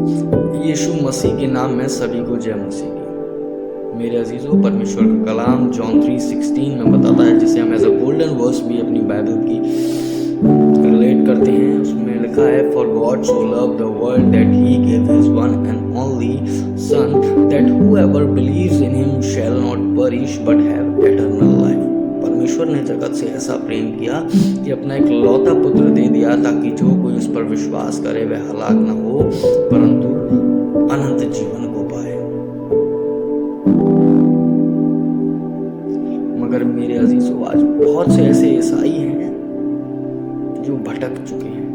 यीशु मसीह के नाम में सभी को जय मसीह की। मेरे अजीजों, परमेश्वर का कलाम जॉन 3:16 में बताता है, जिसे हम एज अ गोल्डन वर्स भी अपनी बाइबल की रिलेट करते हैं। उसमें लिखा है, for God so love the world that he give his one and only son that whoever believes in him shall not perish but have eternal life. परमेश्वर ने जगत से ऐसा प्रेम किया कि अपना एक लौता पुत्र दे दिया, ताकि जो कोई उस पर विश्वास करे वह हलाक न हो परंतु अनंत जीवन को पाए। मगर मेरे अजीजों, आज बहुत से ऐसे ईसाई हैं जो भटक चुके हैं।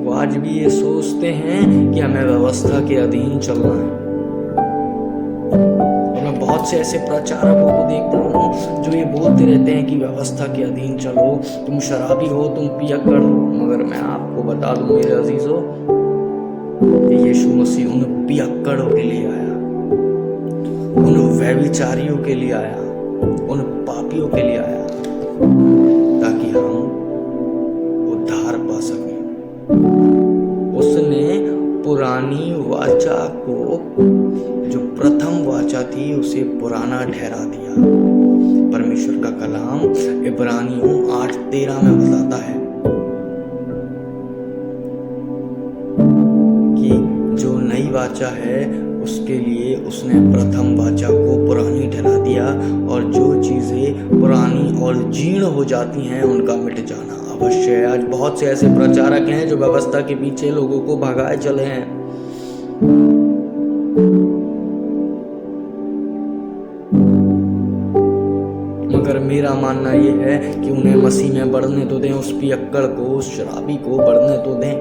वो आज भी ये सोचते हैं कि हमें व्यवस्था के अधीन चलना है। मैं बहुत से ऐसे प्रचारकों को देखता हूँ जो ये बोलते रहते हैं कि व्यवस्था के अधीन चलो, तुम शराबी हो, तुम पियक्कड़ हो। मगर मैं आपको बता दूं मेरे अजीजों, यीशु मसीह उन पियक्कड़ों के लिए आया, उन व्यभिचारियों के लिए आया, उन पापियों के लिए आया, ताकि हम उद्धार पा सकें। उसने पुरानी वाचा को, जो प्रथम वाचा थी, उसे पुराना ठहरा दिया। परमेश्वर का कलाम इब्रानियों 8:13 में बताता है कि जो नई वाचा है उसके लिए उसने प्रथम वाचा को पुरानी ठहरा दिया, और जो चीजें पुरानी और जीर्ण हो जाती हैं उनका मिट जाना अवश्य है। आज बहुत से ऐसे प्रचारक हैं जो व्यवस्था के पीछे लोगों को भगाए चले हैं। मगर मेरा मानना यह है कि उन्हें मसीह में बढ़ने तो दें, उस पियक्कड़ को, उस शराबी को बढ़ने तो दें।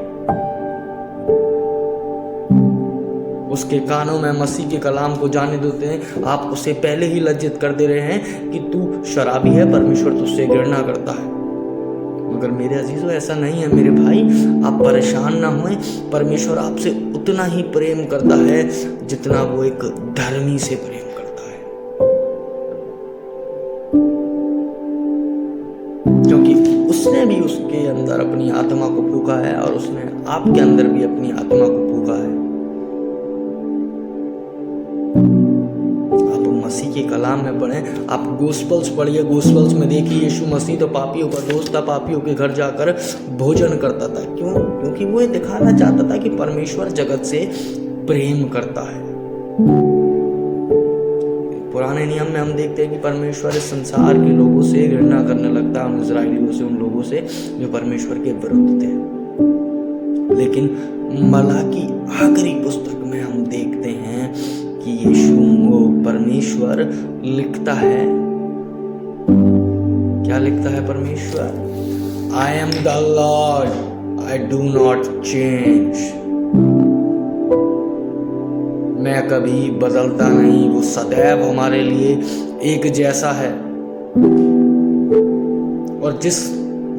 उसके कानों में मसीह के कलाम को जाने देते हैं। आप उसे पहले ही लज्जित कर दे रहे हैं कि तू शराबी है, परमेश्वर तुझसे घृणा करता है। मगर मेरे अजीजों, ऐसा नहीं है मेरे भाई। आप परेशान ना होएं, परमेश्वर आपसे उतना ही प्रेम करता है जितना वो एक धर्मी से प्रेम करता है, क्योंकि उसने भी उसके अंदर अपनी आत्मा को फूंका है और उसने आपके अंदर भी अपनी आत्मा को फूंका है। आप मसीह के कलाम में पढ़ें, आप गोस्पल्स पढ़िए। गोस्पल्स में देखिए, यीशु मसीह तो पापियों का दोस्त था, पापियों के घर जाकर भोजन करता था। क्यों? क्योंकि वो ये दिखाना चाहता था कि परमेश्वर जगत से प्रेम करता है। पुराने नियम में हम देखते हैं कि परमेश्वर इस संसार के लोगों से घृणा करने लगता है, उन इजराइलियों से, उन लोगों से जो परमेश्वर के विरुद्ध थे। लेकिन मलाकी आखिरी पुस्तक में हम देखते हैं कि यीशु परमेश्वर लिखता है, क्या लिखता है परमेश्वर? I am the Lord, I do not change. मैं कभी बदलता नहीं, वो सदैव हमारे लिए एक जैसा है। और जिस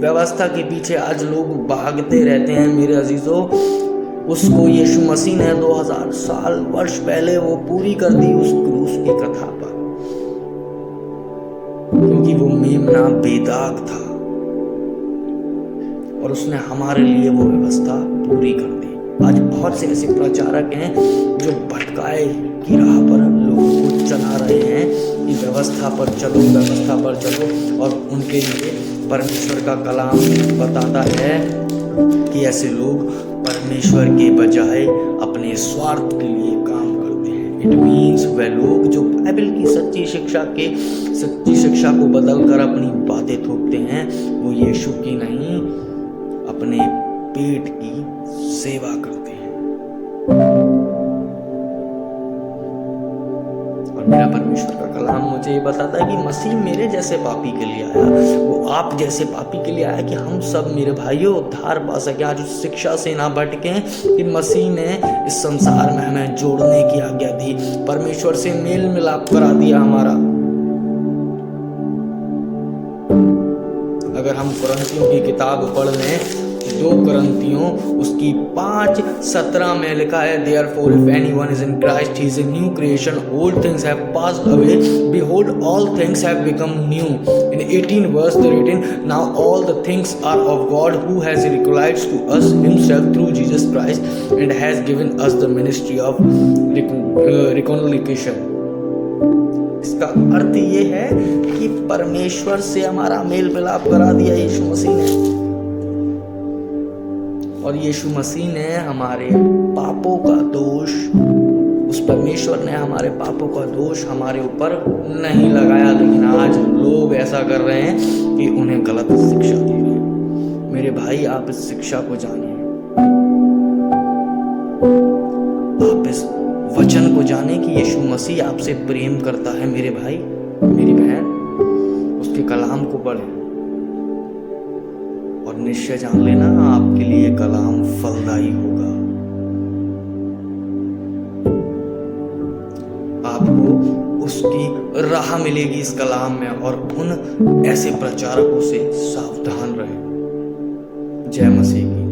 व्यवस्था के पीछे आज लोग भागते रहते हैं मेरे अजीजों, उसको यीशु मसीह ने 2000 वर्ष पहले वो पूरी कर दी उस क्रूस की कथा पर, क्योंकि वो मेमना बेदाग था और उसने हमारे लिए वो व्यवस्था पूरी कर दी। आज बहुत से ऐसे प्रचारक हैं जो भटकाए की राह पर लोगों को चला रहे हैं कि व्यवस्था पर चलो, व्यवस्था पर चलो, और उनके लिए परमेश्वर का कलाम बताता है कि ऐसे लोग परमेश्वर के बजाय अपने स्वार्थ के लिए काम करते हैं। इट मीन्स वह लोग जो बाइबल की सच्ची शिक्षा को बदलकर अपनी बातें थोपते हैं, वो यीशु की नहीं, अपने पेट की सेवा करते हैं। और मेरा परमेश्वर का कलाम मुझे ये बताता है कि मसीह मेरे जैसे पापी के लिए आया, वो आप जैसे पापी के लिए आया, कि हम सब मेरे भाइयों उद्धार पा सके। आज उस शिक्षा से ना भटकें कि मसीह ने इस संसार में हमें जोड़ने की आज्ञा दी, परमेश्वर से मेल मिलाप करा दिया हमारा। अगर हम कुरिन्थियों की किताब पढ़ लें 2 करंथियों उसकी 5:17 में लिखा है, Therefore if anyone is in Christ, he is a new creation, old things have passed away, behold all things have become new. In 18 verse there written, now all the things are of God, who has reconciled to us himself through Jesus Christ and has given us the ministry of reconciliation. इसका अर्थ ये है कि परमेश्वर से हमारा mail मिलाप करा दिया यीशु मसीह ने, और यीशु मसीह ने हमारे पापों का दोष, उस परमेश्वर ने हमारे पापों का दोष हमारे ऊपर नहीं लगाया। लेकिन आज लोग ऐसा कर रहे हैं कि उन्हें गलत शिक्षा दे रहे हैं। मेरे भाई, आप इस शिक्षा को जानिए, आप इस वचन को जाने कि यीशु मसीह आपसे प्रेम करता है। मेरे भाई, मेरी बहन, उसके कलाम को पढ़ें और निश्चय जान लेना आपके लिए कलाम फलदायी होगा। आपको उसकी राह मिलेगी इस कलाम में, और उन ऐसे प्रचारकों से सावधान रहें। जय मसीह की।